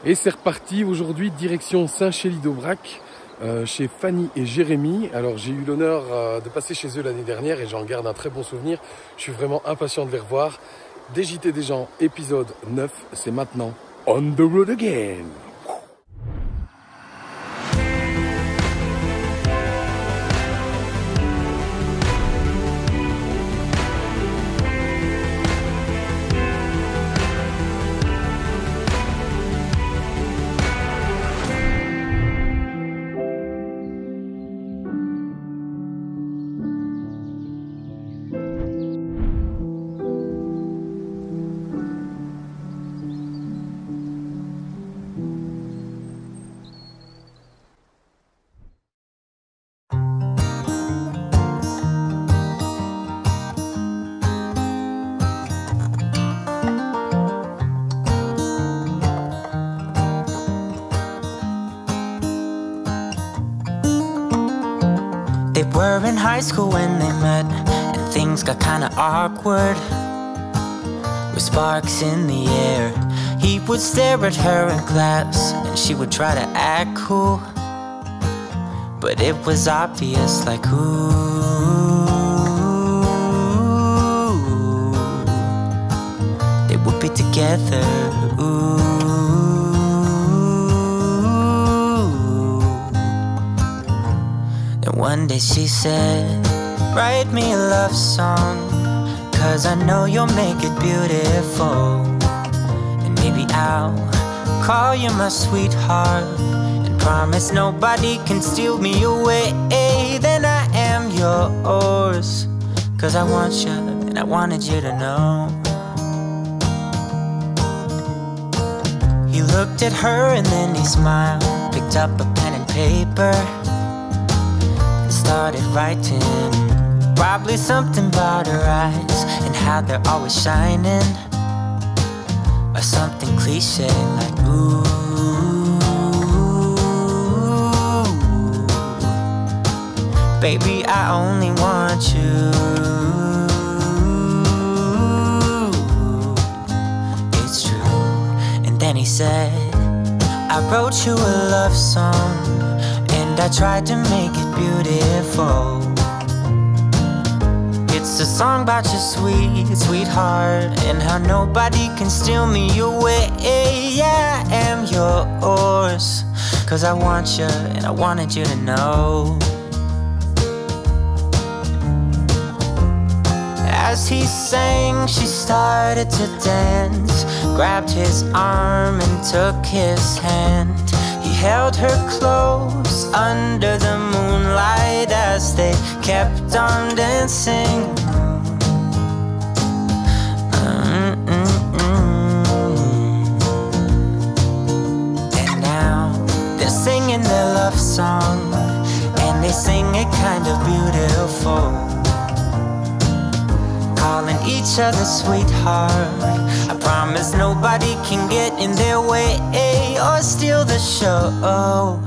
Et c'est reparti aujourd'hui, direction Saint-Chély-d'Aubrac, chez Fanny et Jérémy. Alors j'ai eu l'honneur de passer chez eux l'année dernière et j'en garde un très bon souvenir. Je suis vraiment impatient de les revoir. Des JT des gens, épisode 9, c'est maintenant On the Road Again. They were in high school when they met, and things got kinda awkward, with sparks in the air. He would stare at her in class, and she would try to act cool, but it was obvious, like, ooh, they would be together, ooh. One day she said, write me a love song, 'cause I know you'll make it beautiful. And maybe I'll call you my sweetheart, and promise nobody can steal me away. Then I am yours, 'cause I want you, and I wanted you to know. He looked at her and then he smiled, picked up a pen and paper, started writing, probably something about her eyes and how they're always shining, or something cliche like ooh. Baby, I only want you. It's true. And then he said, I wrote you a love song, and I tried to make it beautiful. It's a song about your sweet, sweetheart, and how nobody can steal me away. Yeah, I am yours, 'cause I want you, and I wanted you to know. As he sang, she started to dance, grabbed his arm and took his hand. He held her close under the moonlight as they kept on dancing. And now they're singing their love song, and they sing it kind of beautiful, calling each other sweetheart. I promise nobody can get in their way or steal the show.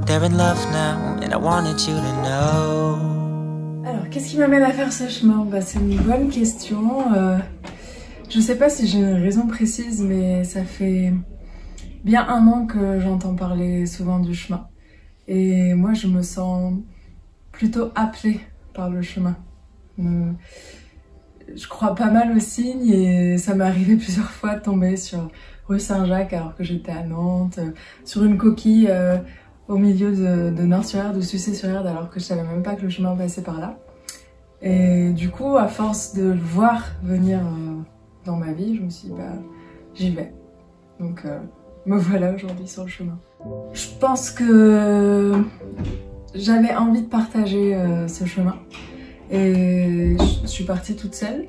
They're in love now, and I wanted you to know. Alors, qu'est-ce qui m'amène à faire ce chemin? C'est une bonne question. Je sais pas si j'ai une raison précise, mais ça fait bien 1 an que j'entends parler souvent du chemin. Et moi, je me sens plutôt appelée par le chemin. Je crois pas mal aux signes et ça m'est arrivé plusieurs fois de tomber sur rue Saint-Jacques alors que j'étais à Nantes, sur une coquille au milieu de Nord-sur-Erde ou Sucé-sur-Erde alors que je savais même pas que le chemin passait par là. Et du coup, à force de le voir venir dans ma vie, je me suis dit bah j'y vais. Donc me voilà aujourd'hui sur le chemin. Je pense que j'avais envie de partager ce chemin. Et je suis partie toute seule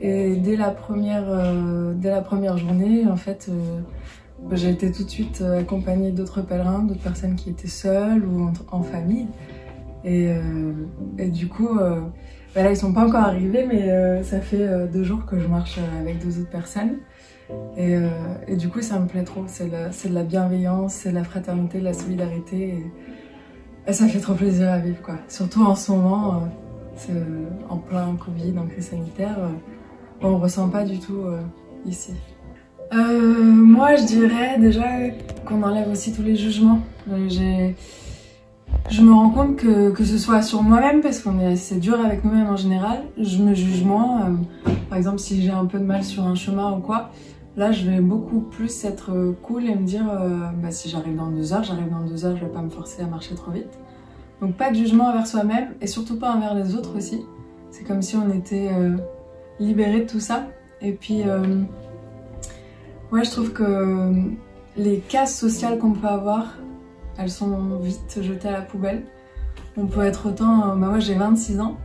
et dès la première journée en fait j'ai été tout de suite accompagnée d'autres pèlerins, d'autres personnes qui étaient seules ou en famille et du coup là ils sont pas encore arrivés mais ça fait 2 jours que je marche avec 2 autres personnes et du coup ça me plaît trop, c'est de la bienveillance, c'est de la fraternité, de la solidarité et ça fait trop plaisir à vivre quoi, surtout en ce moment. En plein Covid, en crise sanitaire, on ne ressent pas du tout ici. Moi, je dirais déjà qu'on enlève aussi tous les jugements. Je me rends compte que ce soit sur moi-même, parce c'est dur avec nous-mêmes en général, je me juge moins. Par exemple, si j'ai un peu de mal sur un chemin ou quoi, là, je vais beaucoup plus être cool et me dire si j'arrive dans 2 heures, j'arrive dans 2 heures, je vais pas me forcer à marcher trop vite. Donc pas de jugement envers soi-même et surtout pas envers les autres aussi. C'est comme si on était libéré de tout ça. Et puis, ouais, je trouve que les cases sociales qu'on peut avoir, elles sont vite jetées à la poubelle. On peut être autant... moi j'ai 26 ans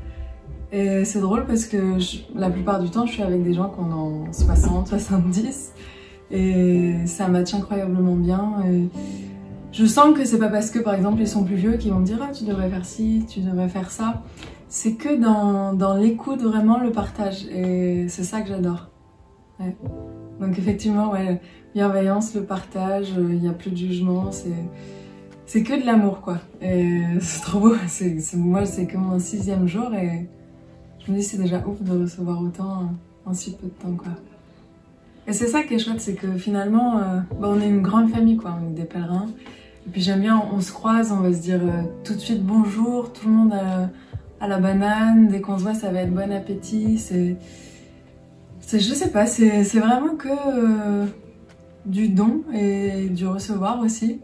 et c'est drôle parce que la plupart du temps je suis avec des gens qui ont 60, 70 et ça match incroyablement bien. Et je sens que c'est pas parce que par exemple ils sont plus vieux qu'ils vont me dire ah, tu devrais faire ci, tu devrais faire ça. C'est que dans l'écoute, vraiment le partage, et c'est ça que j'adore. Ouais. Donc effectivement, ouais, bienveillance, le partage, il n'y a plus de jugement, c'est que de l'amour quoi. Et c'est trop beau, moi c'est que mon 6e jour et je me dis c'est déjà ouf de recevoir autant en si peu de temps quoi. Et c'est ça qui est chouette, c'est que finalement, on est une grande famille quoi, on est des pèlerins. Et puis j'aime bien, on se croise, on va se dire tout de suite bonjour, tout le monde à la banane, dès qu'on se voit ça va être bon appétit, je sais pas, c'est vraiment que du don et du recevoir aussi.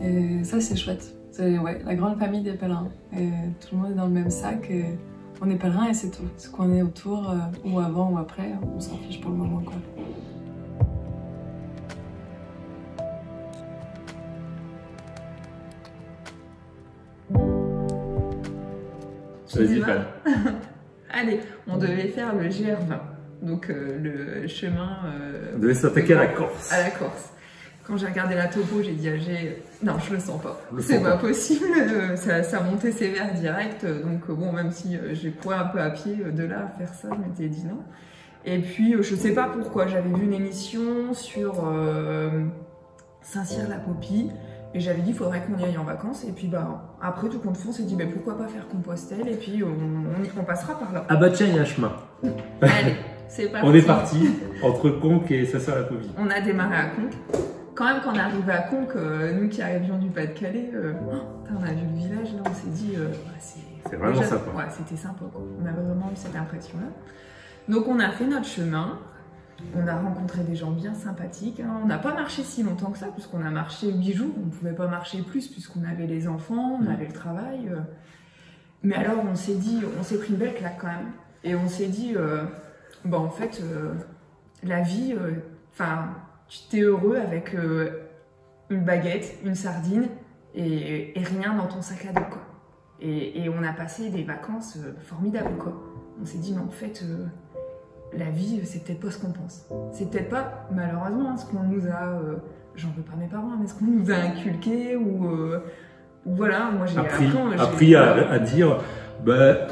Et ça c'est chouette. C'est ouais, la grande famille des pèlerins. Et tout le monde est dans le même sac et on est pèlerins et c'est tout. Ce qu'on est autour ou avant ou après, on s'en fiche pour le moment quoi. Vas-y, Fan. Allez, on devait faire le GR20, donc le chemin... on devait s'attaquer à la Corse. À la Corse. Quand j'ai regardé la topo, j'ai dit à G, non, je le sens pas. C'est pas possible, ça montait sévère direct, donc bon, même si j'ai couru un peu à pied de là à faire ça, je m'étais dit non. Et puis, je sais pas pourquoi, j'avais vu une émission sur Saint-Cyr-la-Popie, et j'avais dit, il faudrait qu'on y aille en vacances. Et puis, après, tout compte fait, on s'est dit, pourquoi pas faire Compostelle. Et puis, on passera par là. Ah bah tiens, il y a un chemin. Allez, c'est parti. On est parti entre Conques et Saint-Cyr-la-Popie. On a démarré à Conques. Quand même, quand on est arrivé à Conques, nous qui arrivions du Pas-de-Calais, on a vu le village, là, on s'est dit, c'est vraiment sympa. Ouais, c'était sympa, quoi. On avait vraiment eu cette impression-là. Donc, on a fait notre chemin. On a rencontré des gens bien sympathiques. Hein. On n'a pas marché si longtemps que ça, puisqu'on a marché 8 jours. On ne pouvait pas marcher plus, puisqu'on avait les enfants, on avait le travail. Mais alors, on s'est dit, on s'est pris une belle claque quand même. Et on s'est dit, en fait, la vie, tu t'es heureux avec une baguette, une sardine et rien dans ton sac à dos, quoi. Et on a passé des vacances formidables, quoi. On s'est dit, mais en fait... la vie, c'est peut-être pas ce qu'on pense. C'est peut-être pas, malheureusement, ce qu'on nous a... j'en veux pas mes parents, mais ce qu'on nous a inculqué ou... voilà, moi j'ai appris à dire,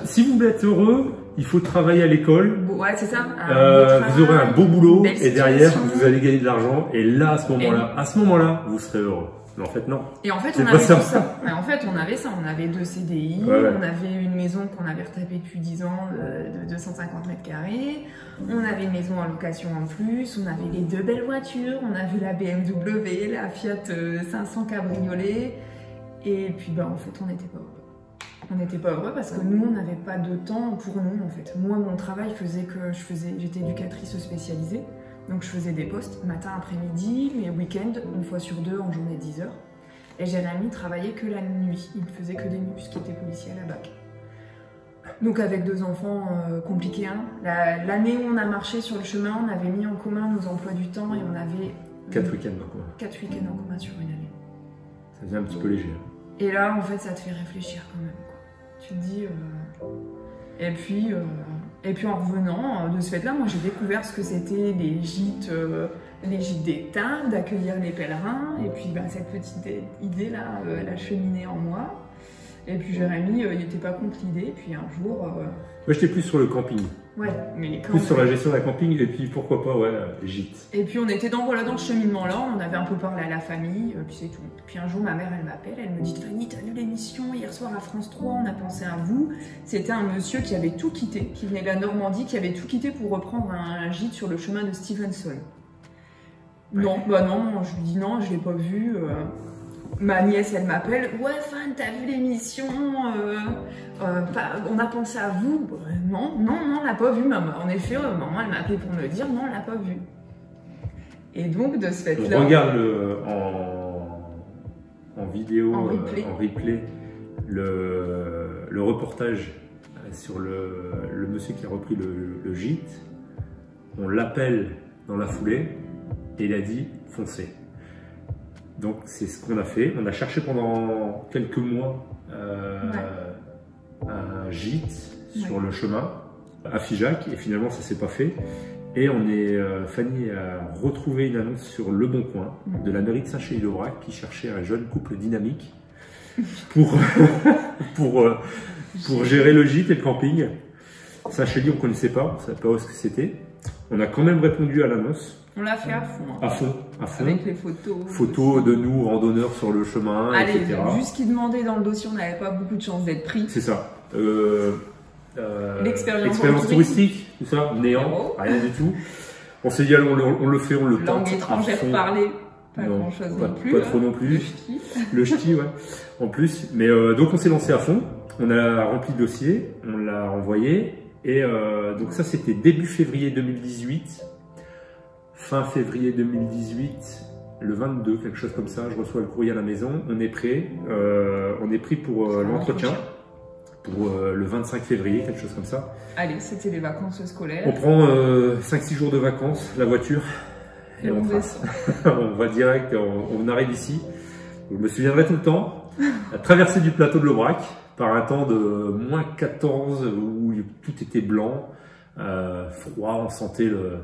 si vous voulez être heureux, il faut travailler à l'école. Ouais, c'est ça. Vous aurez un beau boulot et derrière, vous allez gagner de l'argent. Et là, à ce moment-là, vous serez heureux. Mais en fait, non. Et en fait, on avait tout ça. Et en fait, on avait ça. On avait 2 CDI, on avait une maison qu'on avait retapée depuis 10 ans de 250 mètres carrés. On avait une maison en location en plus. On avait les 2 belles voitures. On a vu la BMW, la Fiat 500 Cabriolet. Et puis, en fait, on n'était pas heureux. On n'était pas heureux parce que nous, on n'avait pas de temps pour nous, en fait. Moi, mon travail faisait que j'étais éducatrice spécialisée. Donc je faisais des postes matin, après-midi, mais week-end, 1 fois sur 2 en journée 10 heures. Et Jérémy travaillait que la nuit, il ne faisait que des nuits puisqu'il était policier à la BAC. Donc avec 2 enfants compliqués, hein. L'année où on a marché sur le chemin, on avait mis en commun nos emplois du temps et on avait 4 week-ends en commun. 4 week-ends en commun sur une année. Ça devient un petit peu léger. Et là, en fait, ça te fait réfléchir quand même, quoi. Tu te dis... Et puis en revenant de ce fait-là, moi j'ai découvert ce que c'était les gîtes d'étape, d'accueillir les pèlerins. Et puis cette petite idée-là, elle a cheminé en moi. Et puis Jérémy, il n'était pas contre l'idée. Et puis un jour... Moi j'étais plus sur le camping. Ouais, mais plus sur la gestion d'un camping et puis pourquoi pas, les gîtes. Et puis on était dans le cheminement-là, on avait un peu parlé à la famille, puis c'est tout. Puis un jour ma mère elle m'appelle, elle me dit Fanny, t'as vu l'émission hier soir à France 3, on a pensé à vous. C'était un monsieur qui avait tout quitté, qui venait de la Normandie, qui avait tout quitté pour reprendre un gîte sur le chemin de Stevenson. Non, bah non, je lui dis non, je l'ai pas vu. Ma nièce, elle m'appelle. Ouais, Fan, t'as vu l'émission on a pensé à vous. Non, on l'a pas vu, maman. En effet, maman, elle m'a appelé pour me le dire. Non, on l'a pas vu. Et donc, de ce fait-là... On regarde en vidéo, en replay, le reportage sur le monsieur qui a repris le gîte. On l'appelle dans la foulée et il a dit « foncez ». Donc c'est ce qu'on a fait. On a cherché pendant quelques mois un gîte sur le chemin à Figeac et finalement ça s'est pas fait. Et Fanny a retrouvé une annonce sur Le Bon Coin de la mairie de Saint-Chély-d'Aubrac qui cherchait un jeune couple dynamique pour gérer le gîte et le camping. Saint-Chély, on ne connaissait pas, on ne savait pas où c'était. On a quand même répondu à l'annonce. On l'a fait à fond. À fond. Avec les photos. Photos de nous, randonneurs sur le chemin, etc. Vu ce qu'ils demandaient dans le dossier, on n'avait pas beaucoup de chance d'être pris. C'est ça. L'expérience touristique, tout ça, néant, rien du tout. On s'est dit, allez, on le fait, on le tente. Langue étrangère parlée, pas grand chose non plus. Pas trop non plus. Le ch'ti, ouais. En plus. Mais donc on s'est lancé à fond. On a rempli le dossier, on l'a envoyé. Et donc ça, c'était début février 2018. Fin février 2018, le 22, quelque chose comme ça, je reçois le courrier à la maison. On est prêt. On est pris pour l'entretien. Pour le 25 février, quelque chose comme ça. Allez, c'était les vacances scolaires. On prend 5-6 jours de vacances, la voiture, et on trace. On va direct, on arrive ici. Je me souviendrai tout le temps, la traversée du plateau de l'Aubrac, par un temps de moins 14, où tout était blanc, froid, on sentait le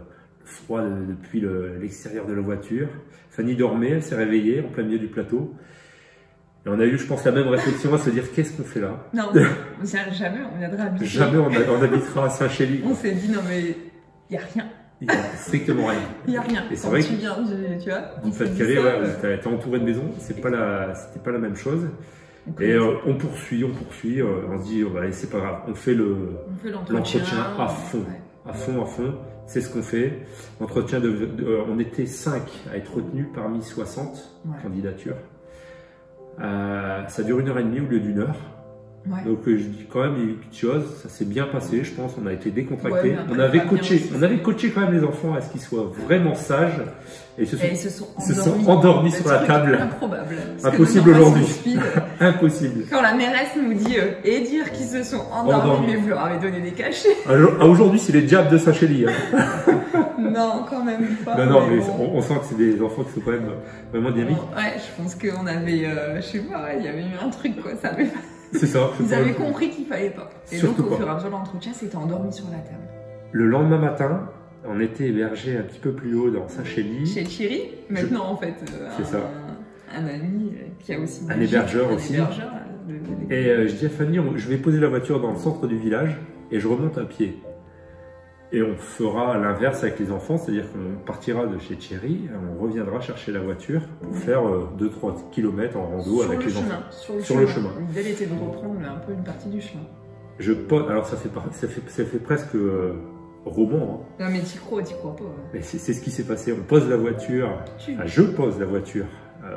froid depuis l'extérieur de la voiture. Fanny dormait, elle s'est réveillée en plein milieu du plateau. Et on a eu, je pense, la même réflexion à se dire qu'est-ce qu'on fait là? Non, jamais on viendra habiter. Jamais on habitera à Saint-Chély. On s'est dit non mais il n'y a rien. Il n'y a strictement rien. Il n'y a rien. Et c'est vrai que tu viens, tu vois. Du Pas-de-Calais, ouais, t'es entouré de maisons, c'était pas la même chose. Et on poursuit, on se dit allez, c'est pas grave, on fait l'entretien à fond, ouais. à fond. C'est ce qu'on fait. L'entretien on était 5 à être retenus parmi 60 candidatures. Ça dure 1h30 au lieu d'1 heure. Ouais. Donc je dis quand même une petite chose, ça s'est bien passé, je pense, on a été décontractés. Ouais, on avait coaché quand même les enfants à ce qu'ils soient vraiment sages. Et ils se sont endormis sur la table. Improbable. Impossible aujourd'hui. Impossible. Quand la mairesse nous dit et dire qu'ils se sont endormis, mais vous leur avez donné des cachets. Aujourd'hui, c'est les diables de Saint-Chély. Hein. Non, quand même pas. Non, mais on sent que c'est des enfants qui sont quand même vraiment dynamiques. Ouais, je pense qu'on avait, je sais pas, il y avait eu un truc quoi, ça avait pas. C'est ça. Ils avaient compris qu'il fallait pas. Et donc, au fur et à mesure de l'entretien, c'était endormi sur la table. Le lendemain matin, on était hébergé un petit peu plus haut dans Saint-Chély. Chez Thierry, maintenant en fait. C'est ça. Un ami qui a aussi. Un hébergeur aussi. Et je dis à Fanny, je vais poser la voiture dans le centre du village et je remonte à pied. Et on fera l'inverse avec les enfants, c'est-à-dire qu'on partira de chez Thierry, on reviendra chercher la voiture pour faire 2-3 km en rando avec les enfants. Sur le chemin. L'idée était de reprendre un peu une partie du chemin. Alors ça fait presque roman. Hein. Non mais t'y crois pas. Mais c'est ce qui s'est passé. On pose la voiture, je pose la voiture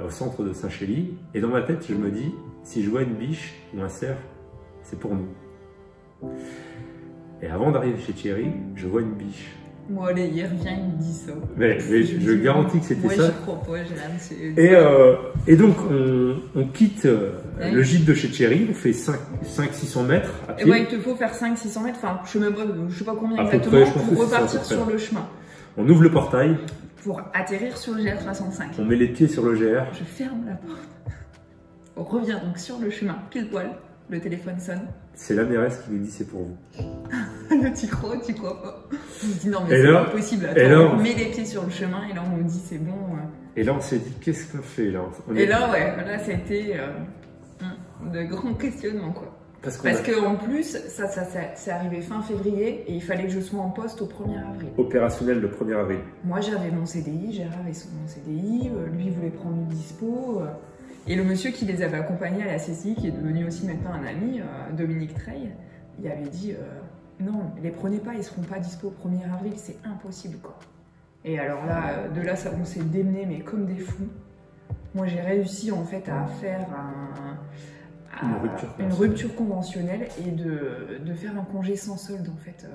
au centre de Saint-Chély, et dans ma tête je me dis, si je vois une biche ou un cerf, c'est pour nous. Et avant d'arriver chez Thierry, je vois une biche. Bon allez, il revient, il me dit ça. Mais je garantis que c'était ça. Moi je crois pas, et donc on quitte le gîte de chez Thierry, on fait 500-600 mètres à pied. Et ouais, il te faut faire 500-600 mètres, enfin je sais pas combien exactement, pour repartir sur le chemin. On ouvre le portail. Pour atterrir sur le GR65. On met les pieds sur le GR. Je ferme la porte. On revient donc sur le chemin, pile poil. Le téléphone sonne. C'est la mairesse qui nous dit c'est pour vous. T'y crois pas. On me dit non mais c'est pas possible. Attends, on met les pieds sur le chemin et là on nous dit c'est bon. Et là on s'est dit qu'est-ce qu'on fait là. Là c'était de grands questionnements quoi. Parce qu'en plus ça c'est arrivé fin février et il fallait que je sois en poste au 1er avril. Opérationnel le 1er avril. Moi j'avais mon CDI, Gérard avait son CDI, lui voulait prendre une dispo. Et le monsieur qui les avait accompagnés à la CCI, qui est devenu aussi maintenant un ami, Dominique Treille, il avait dit non, les prenez pas, ils seront pas dispo au 1er avril, c'est impossible quoi. Et alors là, de là, on s'est démenés, mais comme des fous. Moi, j'ai réussi en fait à faire une rupture conventionnelle et de faire un congé sans solde en fait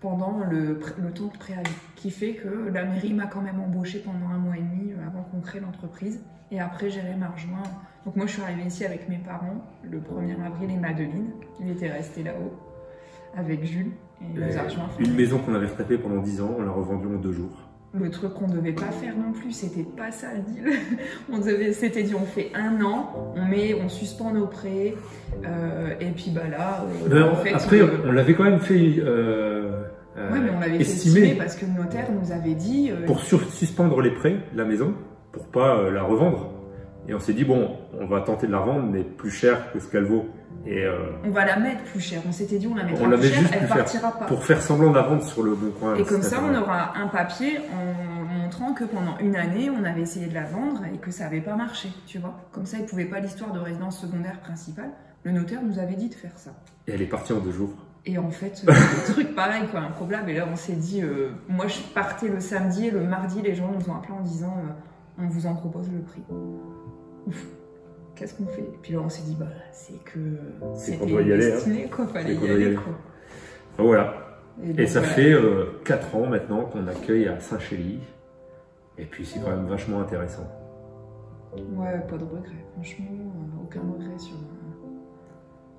pendant le temps de préavis, qui fait que la mairie m'a quand même embauchée pendant 1 mois et demi avant qu'on crée l'entreprise. Et après, Jérémy m'a rejoint. Donc moi, je suis arrivée ici avec mes parents le 1er avril et Madeline. Il était resté là-haut avec Jules. Et il nous a rejoint. Une maison qu'on avait retapée pendant 10 ans, on l'a revendue en 2 jours. Le truc qu'on devait pas faire non plus, c'était pas ça le deal. S'était dit, on fait 1 an, on suspend nos prêts, et puis bah là, en fait, après, on l'avait quand même fait ouais, mais on l'avait fait estimer parce que le notaire nous avait dit... pour suspendre les prêts, la maison, pour pas la revendre. Et on s'est dit, bon, on va tenter de la revendre, mais plus cher que ce qu'elle vaut. Et on va la mettre plus cher. On s'était dit, on la mettra plus cher, elle partira pas. Pour faire semblant de la vendre sur le bon coin. Et comme ça, on aura un papier en montrant que pendant 1 année, on avait essayé de la vendre et que ça n'avait pas marché, tu vois. Comme ça, il ne pouvait pas l'histoire de résidence secondaire principale. Le notaire nous avait dit de faire ça. Et elle est partie en 2 jours. Et en fait, le truc pareil, quoi, improbable. Et là, on s'est dit, moi, je partais le samedi et le mardi, les gens nous ont appelé en disant, on vous en propose le prix. Ouf. Qu'est-ce qu'on fait? Et puis là, on s'est dit, bah, c'est que c'était destiné, quoi, fallait y aller, quoi. Enfin, voilà. Et ça fait 4 ans maintenant qu'on accueille à Saint-Chély. Et puis, c'est quand même vachement intéressant. Ouais, pas de regret. Franchement, aucun regret sur...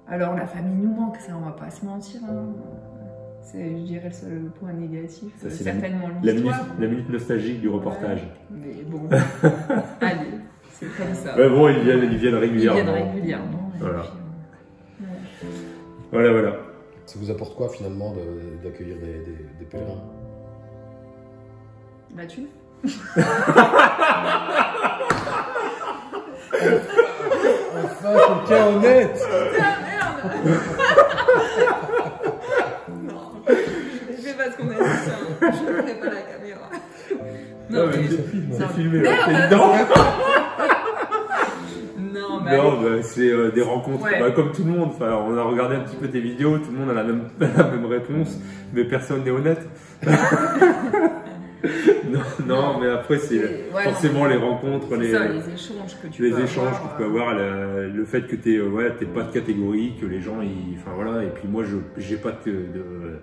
Alors, la famille nous manque, ça, on va pas se mentir. Hein. C'est, je dirais, le seul point négatif. Ça, c'est certainement l'histoire. La minute nostalgique du reportage. Ouais, mais bon, allez. C'est comme ça. Ouais, bon, ils viennent régulièrement. Ils viennent régulièrement. Voilà. Puis, voilà. Ça vous apporte quoi finalement d'accueillir des pèlerins? Bah tu. Enfin, quelqu'un honnête. Ah merde. Non, je fais parce qu'on a dit ça. Je ne ferai pas la caméra. Non, mais c'est filmé. Non, bah, c'est des rencontres, ouais. Bah, comme tout le monde. Enfin, on a regardé un petit peu tes vidéos, tout le monde a la même réponse, mais personne n'est honnête. non, mais après, c'est forcément les rencontres, les échanges que tu peux avoir, le fait que t'es pas de catégorie, que les gens, enfin voilà, et puis moi, j'ai pas de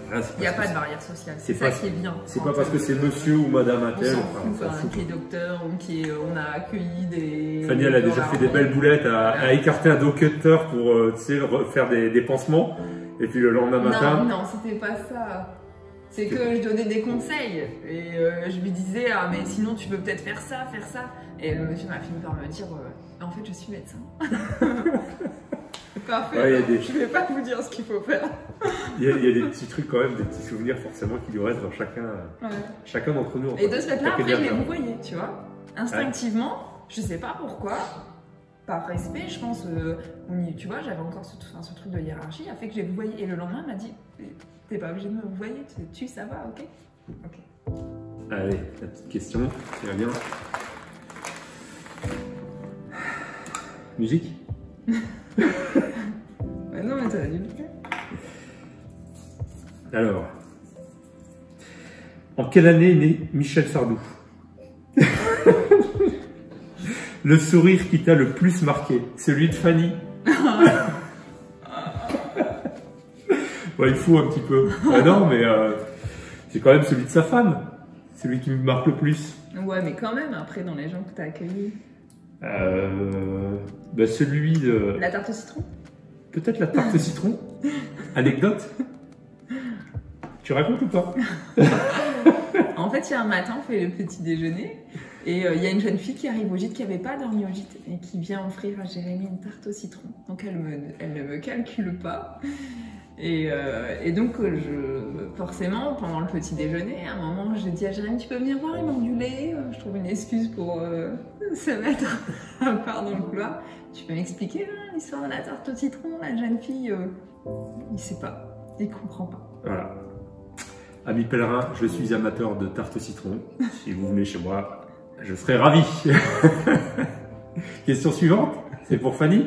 voilà, il n'y a pas de barrière sociale, c'est ça qui est bien. C'est pas parce que c'est monsieur ou madame un tel. On s'en fout, qui est docteur, on a accueilli des... Fanny, elle a déjà fait des belles boulettes à écarter un dough cutter pour, faire des pansements, et puis le lendemain matin... Non, c'était pas ça. C'est que je donnais des conseils et je lui disais ah mais sinon tu peux peut-être faire ça. Et le monsieur m'a fini par me dire en fait je suis médecin. Parfait. Ouais, je vais pas vous dire ce qu'il faut faire. Il y a des petits trucs quand même, des petits souvenirs forcément qui nous restent dans chacun d'entre nous. Et de ce fait-là après je les voyais, tu vois. Instinctivement, je sais pas pourquoi. Par respect, je pense, tu vois, j'avais encore ce truc de hiérarchie, a fait que j'ai vous voyé. Et le lendemain, il m'a dit, t'es pas obligé de me vous voyer, ça va, ok. Allez, la petite question, tu vas bien. Musique. Bah non, mais t'as dit. Alors, en quelle année est né Michel Sardou? Le sourire qui t'a le plus marqué, celui de Fanny. Ouais, il faut un petit peu. Non, mais c'est quand même celui de sa femme. Celui qui me marque le plus. Ouais, mais quand même, après, dans les gens que t'as accueillis. Bah celui de... La tarte au citron? Peut-être la tarte au citron. Anecdote. Tu racontes ou pas? En fait, il y a un matin, on fait le petit déjeuner. Et il y a une jeune fille qui arrive au gîte, qui n'avait pas dormi au gîte, et qui vient offrir à Jérémy une tarte au citron. Donc elle ne me calcule pas. Et donc, forcément, pendant le petit déjeuner, à un moment, je dis à Jérémy, tu peux venir voir, il m'a ondulé. Je trouve une excuse pour se mettre à part dans le couloir. Tu peux m'expliquer l'histoire de la tarte au citron? La jeune fille, il sait pas, il comprend pas. Voilà. Amis pèlerins, je suis amateur de tarte au citron. Si vous venez chez moi, je serai ravi. Question suivante, c'est pour Fanny.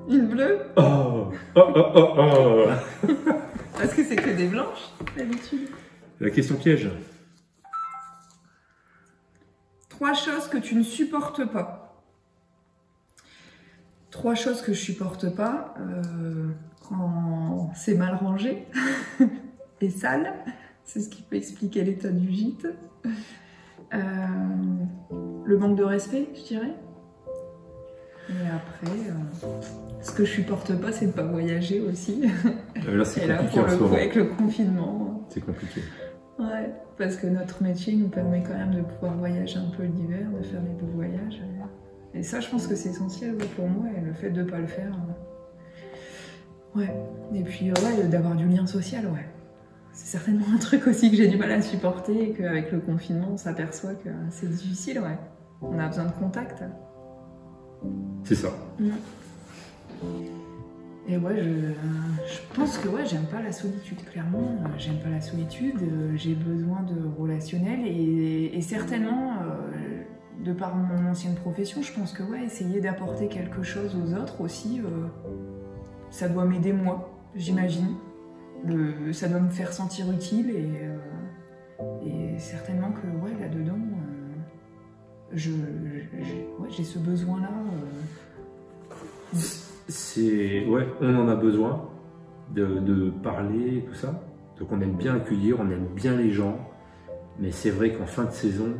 Une bleue? Oh, Parce que c'est que des blanches, d'habitude. La question piège. 3 choses que tu ne supportes pas. 3 choses que je supporte pas quand c'est mal rangé et sale. C'est ce qui peut expliquer l'état du gîte. Le manque de respect, je dirais. Et après, ce que je supporte pas, c'est de pas voyager aussi. Là, c'est compliqué pour en ce moment. avec le confinement. C'est compliqué. Ouais, parce que notre métier nous permet quand même de pouvoir voyager un peu l'hiver, de faire des beaux voyages. Et ça, je pense que c'est essentiel pour moi, et le fait de ne pas le faire. Ouais. Et puis, ouais, d'avoir du lien social, ouais. C'est certainement un truc aussi que j'ai du mal à supporter, et qu'avec le confinement, on s'aperçoit que c'est difficile, ouais. On a besoin de contact. C'est ça. Et ouais, je pense que ouais, j'aime pas la solitude, clairement. J'aime pas la solitude, j'ai besoin de relationnel et certainement, de par mon ancienne profession, je pense que ouais, essayer d'apporter quelque chose aux autres aussi, ça doit m'aider moi, j'imagine. Ça doit me faire sentir utile et certainement que ouais, là-dedans, j'ai ce besoin-là. Ouais, on en a besoin de parler et tout ça. Donc on aime bien accueillir, on aime bien les gens. Mais c'est vrai qu'en fin de saison,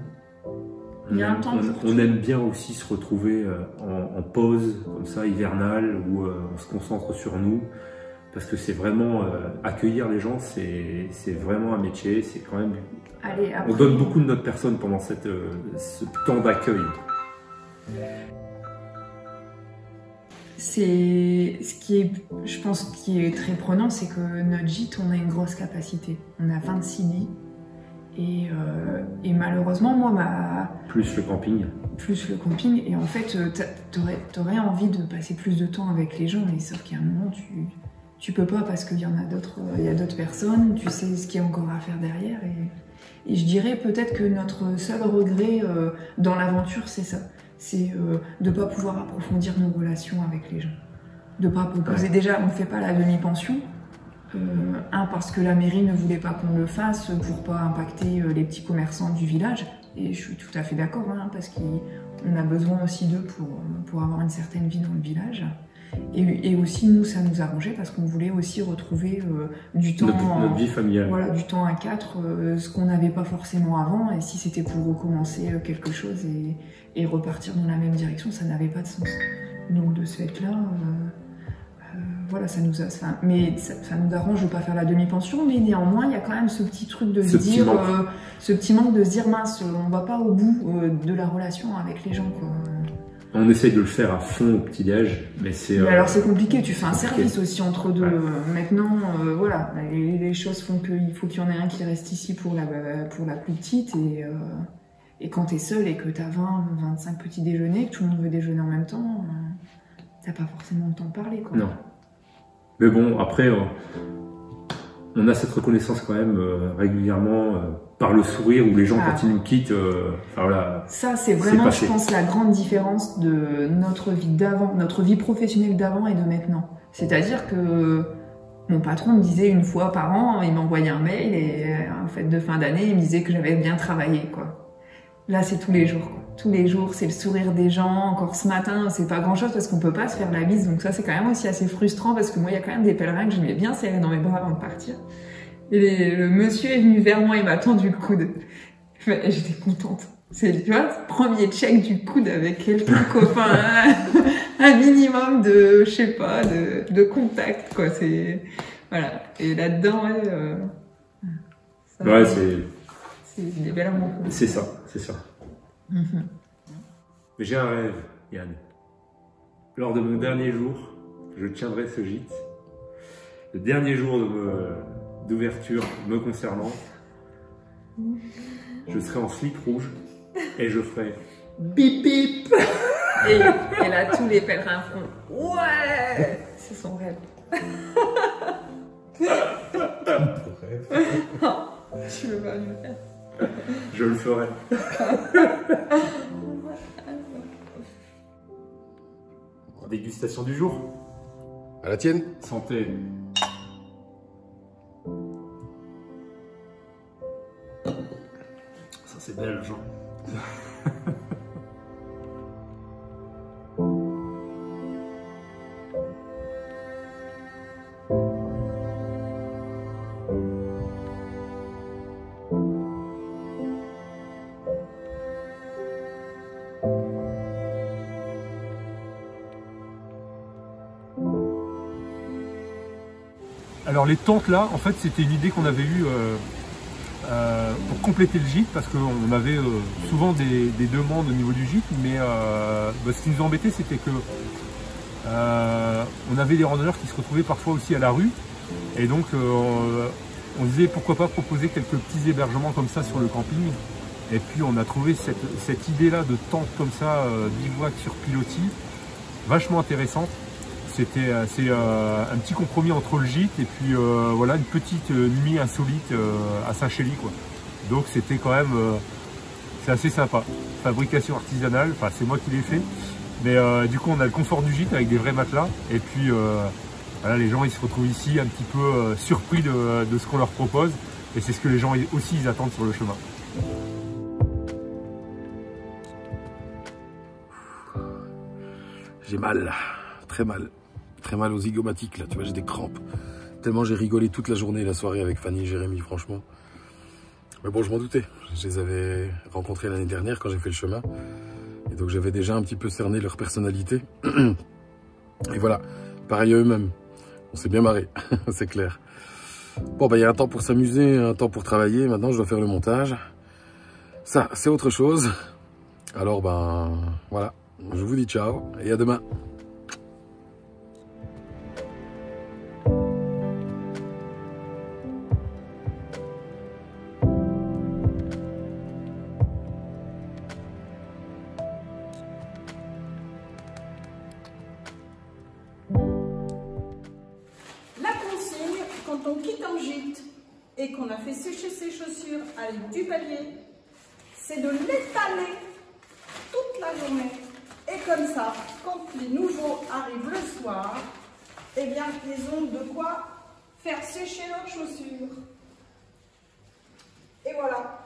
on aime bien aussi se retrouver en pause, comme ça, hivernale, où on se concentre sur nous. Parce que c'est vraiment, accueillir les gens, c'est vraiment un métier. C'est quand même... Allez, après... On donne beaucoup de notre personne pendant ce temps d'accueil. Ce qui est, je pense, qui est très prenant, c'est que notre gîte, on a une grosse capacité. On a 26 lits. Et malheureusement, moi, Plus le camping. Plus le camping. Et en fait, t'aurais envie de passer plus de temps avec les gens, mais sauf qu'à un moment, tu peux pas parce qu'il y en a d'autres, il y a d'autres personnes, tu sais ce qu'il y a encore à faire derrière. Et je dirais peut-être que notre seul regret dans l'aventure, c'est ça. C'est de ne pas pouvoir approfondir nos relations avec les gens. De ne pas proposer. Déjà, on ne fait pas la demi-pension. Parce que la mairie ne voulait pas qu'on le fasse pour pas impacter les petits commerçants du village. Et je suis tout à fait d'accord, parce qu'on a besoin aussi d'eux pour avoir une certaine vie dans le village. Et aussi, nous, ça nous arrangeait parce qu'on voulait aussi retrouver du temps... Notre vie familiale. Voilà, du temps à 4, ce qu'on n'avait pas forcément avant. Et si c'était pour recommencer quelque chose et repartir dans la même direction, ça n'avait pas de sens. Donc de ce fait-là, voilà, ça nous arrange de ne pas faire la demi-pension, mais néanmoins, il y a quand même ce petit truc de ce petit manque de se dire, mince, on va pas au bout de la relation avec les gens, quoi. On essaye de le faire à fond au petit-déj, mais c'est... alors c'est compliqué, tu fais un service aussi entre deux. Ouais. Maintenant, voilà, les choses font qu'il faut qu'il y en ait un qui reste ici pour la plus petite, et quand t'es seul et que t'as 20-25 petits déjeuners, que tout le monde veut déjeuner en même temps, t'as pas forcément le temps de parler, quoi. Non. Mais bon, après, on a cette reconnaissance quand même régulièrement par le sourire où les gens, quand ils nous quittent, voilà. Ça, c'est vraiment, je pense, la grande différence de notre vie d'avant, notre vie professionnelle d'avant et de maintenant. C'est-à-dire que mon patron me disait une fois par an, il m'envoyait un mail et en fête de fin d'année, il me disait que j'avais bien travaillé, quoi. Là, c'est tous les jours, quoi. Tous les jours, c'est le sourire des gens. Encore ce matin, c'est pas grand-chose parce qu'on peut pas se faire la bise. Donc ça, c'est quand même aussi assez frustrant parce que moi, il y a quand même des pèlerins que j'aimais bien serrer dans mes bras avant de partir. Et le monsieur est venu vers moi, il m'a tendu le coude. J'étais contente. C'est, tu vois, premier check du coude avec quelqu'un, enfin, un minimum de, je sais pas, de contact, quoi. C'est, voilà. Et là-dedans, ouais, c'est des belles rencontres. C'est ça, c'est ça. Mais j'ai un rêve, Yann. Lors de mon dernier jour, je tiendrai ce gîte. Le dernier jour d'ouverture me concernant, je serai en slip rouge et je ferai bip bip. Et là, tous les pèlerins feront ouais, c'est son rêve. Non, tu veux pas le faire. Je le ferai. Dégustation du jour. À la tienne. Santé. Ça c'est belge. Alors les tentes là, en fait c'était une idée qu'on avait eue pour compléter le gîte, parce qu'on avait souvent des demandes au niveau du gîte, mais ce qui nous embêtait c'était que on avait des randonneurs qui se retrouvaient parfois aussi à la rue, et donc on disait pourquoi pas proposer quelques petits hébergements comme ça sur le camping. Et puis on a trouvé cette idée là de tente comme ça, bivouac sur pilotis, vachement intéressante. C'est un petit compromis entre le gîte et puis voilà, une petite nuit insolite à Saint-Chély, quoi. Donc c'était quand même c'est assez sympa. Fabrication artisanale, enfin c'est moi qui l'ai fait, mais du coup on a le confort du gîte avec des vrais matelas, et puis voilà, les gens ils se retrouvent ici un petit peu surpris de ce qu'on leur propose, et c'est ce que les gens aussi ils attendent sur le chemin. J'ai mal, très mal aux zygomatiques là, tu vois, j'ai des crampes. Tellement j'ai rigolé toute la journée, la soirée avec Fanny et Jérémy, franchement. Mais bon, je m'en doutais, je les avais rencontrés l'année dernière quand j'ai fait le chemin. Et donc j'avais déjà un petit peu cerné leur personnalité. Et voilà, pareil à eux-mêmes, on s'est bien marré, c'est clair. Bon, bah il y a un temps pour s'amuser, un temps pour travailler, maintenant je dois faire le montage. Ça, c'est autre chose. Alors ben, voilà, je vous dis ciao et à demain. Quand on quitte un gîte et qu'on a fait sécher ses chaussures avec du papier, c'est de l'étaler toute la journée. Et comme ça, quand les nouveaux arrivent le soir, eh bien, ils ont de quoi faire sécher leurs chaussures. Et voilà.